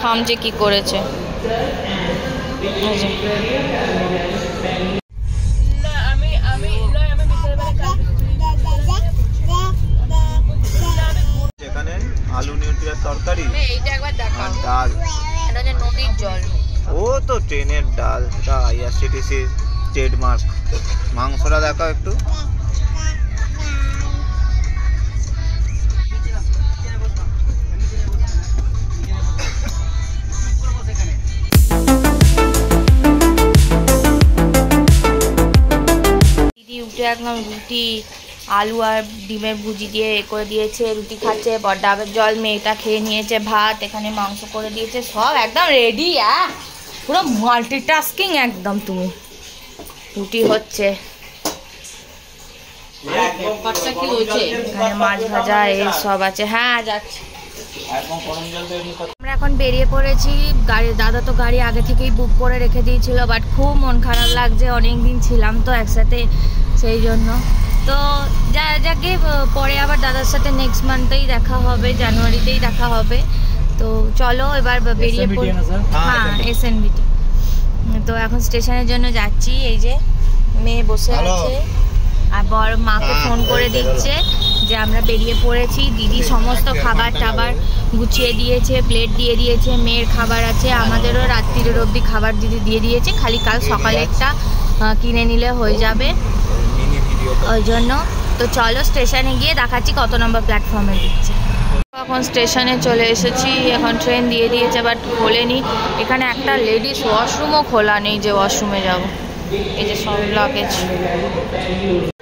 খাম যে কি করেছে এখানে আলু নিউট্রিয়ার তরকারি, ডাল, নদীর জল, ও তো ট্রেনের ডাল, এটা আইআরসিটিসি ট্রেডমার্ক। মাংসটা দেখাও একটু। দিদি উঠে একদম রুটি আলু আর ডিমের ভুজি দিয়ে করে দিয়েছে, রুটি খাচ্ছে, ডাবের জল মেয়েটা খেয়ে নিয়েছে, ভাত এখানে মাংস করে দিয়েছে, সব একদম রেডি। পুরো মাল্টিটাস্কিং একদম তুমি। রুটি হচ্ছে, এখানে মাছ ভাজা এই সব আছে। হ্যাঁ যাচ্ছে। আমরা এখন বেরিয়ে পড়েছি। দাদা তো গাড়ি আগে থেকেই বুক করে রেখে দিয়েছিল, বাট খুব মন খারাপ লাগছে, অনেক দিন ছিলাম তো একসাথে, সেই জন্য। তো যাকে পরে আবার দাদার সাথে নেক্সট মান্থেই দেখা হবে, জানুয়ারিতেই দেখা হবে। তো চলো এবার বেরিয়ে পড়ি। হ্যাঁ এসএনবিটি। তো এখন স্টেশনের জন্য যাচ্ছি। এই যে মেয়ে বসে আছে আর বড় মাকে ফোন করে দিচ্ছে যে আমরা বেরিয়ে পড়েছি। দিদি সমস্ত খাবার টাবার গুছিয়ে দিয়েছে, প্লেট দিয়ে দিয়েছে, মেয়ের খাবার আছে, আমাদেরও রাত্রির অবধি খাবার দিদি দিয়ে দিয়েছে, খালি কাল সকালে একটা কিনে নিলে হয়ে যাবে ওই জন্য। তো চলো স্টেশনে গিয়ে দেখাচ্ছি কত নম্বর প্ল্যাটফর্মে দিচ্ছে। এখন স্টেশনে চলে এসেছি, এখন ট্রেন দিয়ে দিয়েছে বাট খোলেনি। এখানে একটা লেডিস ওয়াশরুমও খোলা নেই যে ওয়াশরুমে যাব। এই যে সব লাগেজ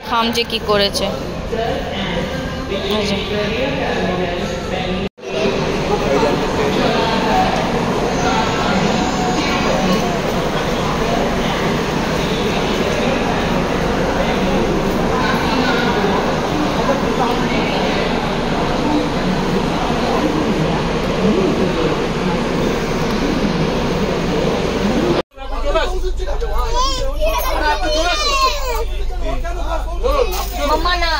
খাম যে কি করেছে। মাম্মা না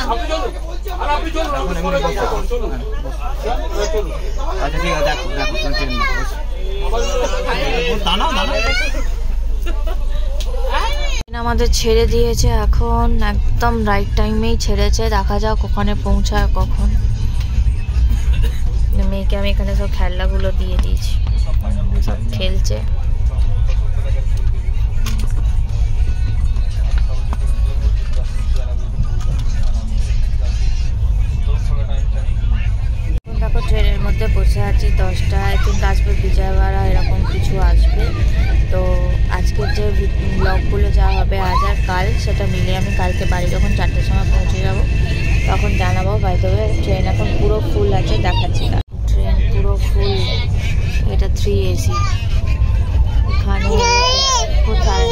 আমাদের ছেড়ে দিয়েছে, এখন একদম রাইট টাইমেই ছেড়েছে। দেখা যাক ওখানে পৌঁছায় কখন। মেয়েকে আমি এখানে সব খেলনাগুলো দিয়ে দিয়েছি, সব খেলছে। দেখো ট্রেনের মধ্যে বসে আছি, 10টা আই থিঙ্ক আসবে বিজয়ওয়াড়া, এরকম কিছু আসবে। তো আজকের যে ব্লগগুলো যা হবে আজ আর কাল, সেটা মিলিয়ে আমি কালকে বাড়ি যখন 4টের সময় পৌঁছে যাব তখন জানাবো। বাই দ্য ওয়ে ট্রেন এখন পুরো ফুল আছে, দেখাচ্ছি। ট্রেন পুরো ফুল, এটা 3 AC। এখানে কোথায়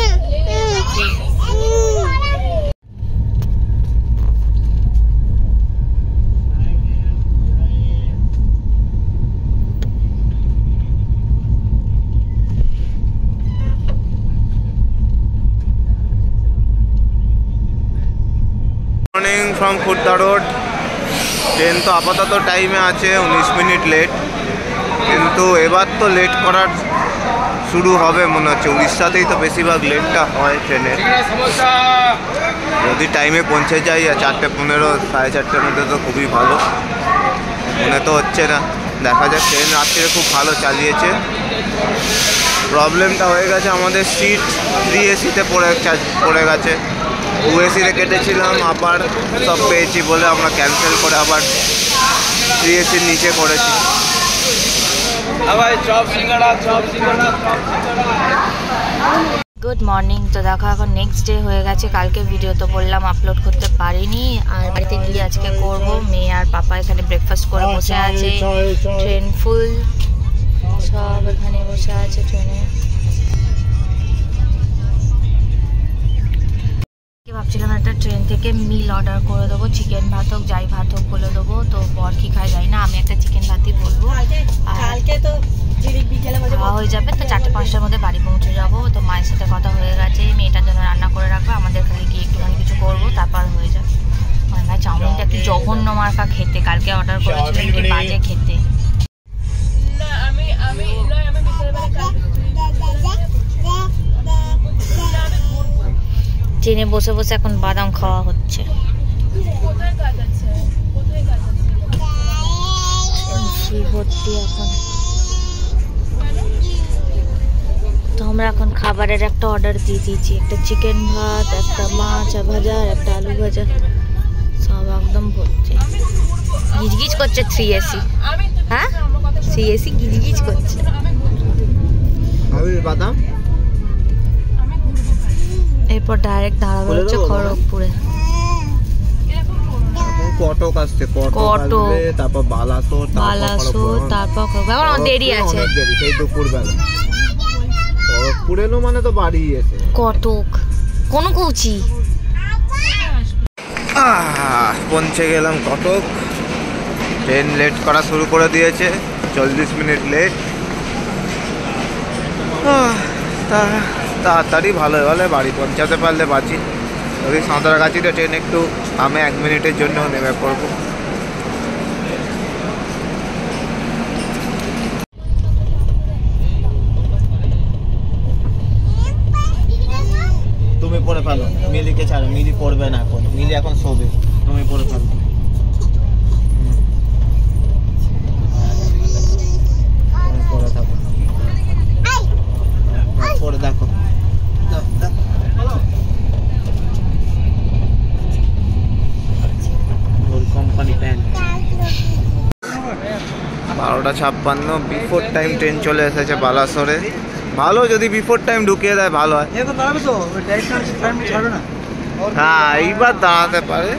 morning from Khurda road. Train তো আপাতত টাইমে আছে, 19 মিনিট লেট, কিন্তু এবার তো লেট করার শুরু হবে মনে হচ্ছে। উড়িষ্যাতেই তো বেশিরভাগ লেটটা হয় ট্রেনের। যদি টাইমে পৌঁছে যাই আর 4:15 4:30টার মধ্যে তো খুবই ভালো। মনে তো হচ্ছে না, দেখা যাক। ট্রেন রাত্রিরে খুব ভালো চালিয়েছে। প্রবলেমটা হয়ে গেছে আমাদের সিট 3 ACতে পড়ে গেছে। 2 ACতে কেটেছিলাম, আবার সব পেয়েছি বলে আমরা ক্যান্সেল করে আবার 3 ACর নিচে করেছি। Good morning. তো দেখো এখন নেক্সট ডে হয়ে গেছে। কালকে ভিডিও তো বললাম আপলোড করতে পারিনি, আর বাড়িতে গিয়ে আজকে করব। মেয়ে আর পাপা এখানে ব্রেকফাস্ট করে বসে আছে, ট্রেন ফুল, সব এখানে বসে আছে ট্রেনে। ভাবছিলাম একটা ট্রেন থেকে মিল অর্ডার করে দেবো, চিকেন ভাত হোক যাই ভাত হোক বলে দেবো। তো বর কি খায় যাই না, আমি একটা চিকেন ভাতই বলবো। কালকে তো খাওয়া হয়ে যাবে, তো 4-5টার মধ্যে বাড়ি পৌঁছে যাবো। তো মায়ের সাথে কথা হয়ে গেছে, মেয়েটার জন্য রান্না করে রাখবো, আমাদের খালি গিয়ে একটুখানি কিছু মার্কা খেতে, কালকে অর্ডার করেছিলেন কি বাজে খেতে। ট্রেনে বসে বসে এখন বাদাম খাওয়া হচ্ছে। এখন তো আমরা এখন খাবারের একটা অর্ডার দিয়ে দিয়েছি, একটা চিকেন ভাত, একটা মাছ ভাজা, একটা আলু ভাজা, সব একদম ভর্তি। গিজগিজ করছে 3AC। হ্যাঁ 3AC গিজগিজ করছে। এরপর ডাইরেক্ট দাঁড়াবো হচ্ছে খড়গপুরে। কটক আসছে, তারপর বালাসোর, তারপর এখন দেরি আছে, সেই দুপুরবেলা। খড়গপুর এলো মানে তো বাড়ি এসে কটক কোনো কুচি। পৌঁছে গেলাম কটক। ট্রেন লেট করা শুরু করে দিয়েছে, 40 মিনিট লেট। তাড়াতাড়ি ভালো ভালো বাড়ি পৌঁছাতে পারলে বাঁচি। যদি সাঁতরাগাছিতে ট্রেন একটু আমি 1 মিনিটের জন্য নেমে পড়বো। তুমি পড়ে ফেলো, মিলিকে ছাড়ো, মিলি পড়বে না এখন, মিলি এখন শোবে, তুমি পড়ে ফেলো। পড়ে থাকো, পড়ে দেখো। Company pant 12:56 before time train চলে এসেছে বালাসোরে। ভালো যদি বিফোর টাইম ঢুকিয়ে দেয় ভালো হয়। হ্যাঁ এইবার দাঁড়াতে পারে।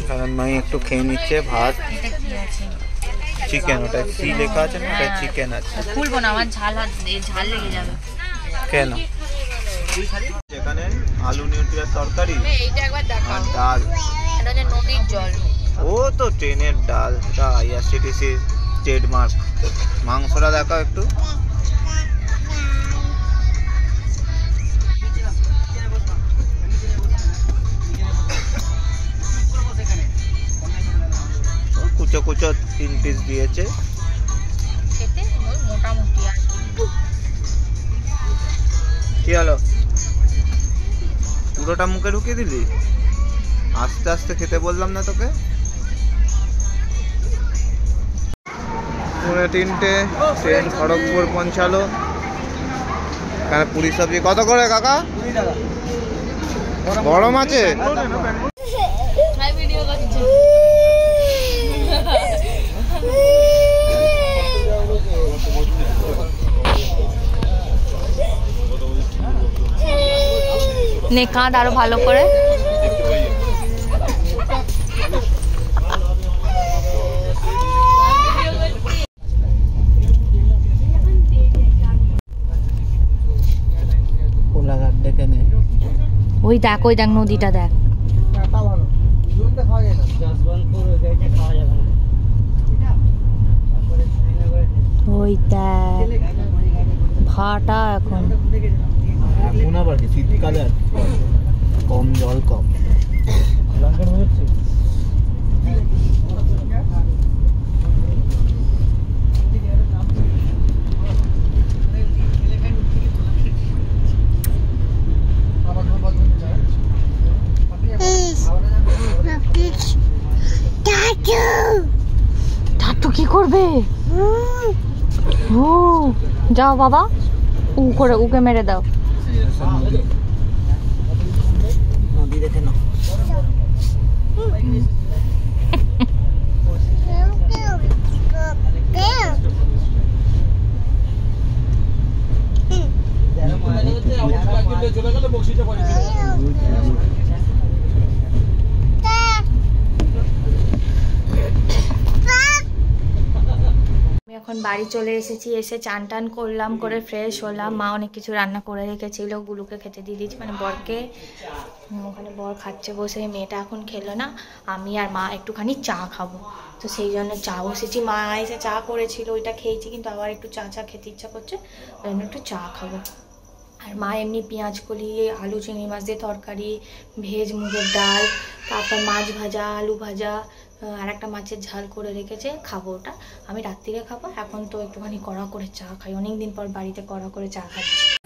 কারণ মাই একটু খেয়ে নিচ্ছে ভাত, চিকেন, ওটা সি লেখা আছে না, ওটা চিকেন আছে। খুলবো না, আমার ঝাল লেগে যাবে। কেন? এখানে আলু নিউট্রিয়ার তরকারি আর ডাল, এটা হচ্ছে নদীর জল। ও তো ট্রেনের ডাল, এটা আইআরসিটিসি ট্রেডমার্ক। মাংসটা দেখাও একটু। কুচো কুচো 3 পিস দিয়েছে। মোটামুটি আর কি হলো, পুরোটা মুখে ঢুকিয়ে দিলি? আস্তে আস্তে খেতে বললাম না তোকে? 3:30 ট্রেন খড়গপুর পৌঁছালো। এখানে পুরি সবজি কত করে কাকা? গরম আছে? নে কাঁদ আরো ভালো করে। ওই দেখ, ওই দেখ নদীটা দেখ। ওই দেখ ভাটা এখন আবার কি শীতকালে কম জল কম। টাটু কি করবে? ও যাও বাবা, ওকে মেরে দাও। নদী দেখে নাও। আমি এখন বাড়ি চলে এসেছি, এসে চান টান করলাম, করে ফ্রেশ হলাম। মা অনেক কিছু রান্না করে রেখেছিল, গুলুকে খেতে দিয়ে দিয়েছি, মানে বরকে। ওখানে বর খাচ্ছে বসে, মেয়েটা এখন খেলো না। আমি আর মা একটুখানি চা খাবো, তো সেই জন্য চা বসেছি। মা এসে চা করেছিল, ওইটা খেয়েছি, কিন্তু আবার একটু চা খেতে ইচ্ছা করছে, ওই জন্য একটু চা খাবো। আর মা এমনি পেঁয়াজ কলি, আলু চিংড়ি মাছ দিয়ে তরকারি, ভেজ মুগের ডাল, তারপর মাছ ভাজা, আলু ভাজা, আর একটা মাছের ঝাল করে রেখেছে, খাবো ওটা। আমি রাত্রিরে খাবো। এখন তো একটুখানি কড়া করে চা খাই, অনেকদিন পর বাড়িতে কড়া করে চা খাচ্ছি।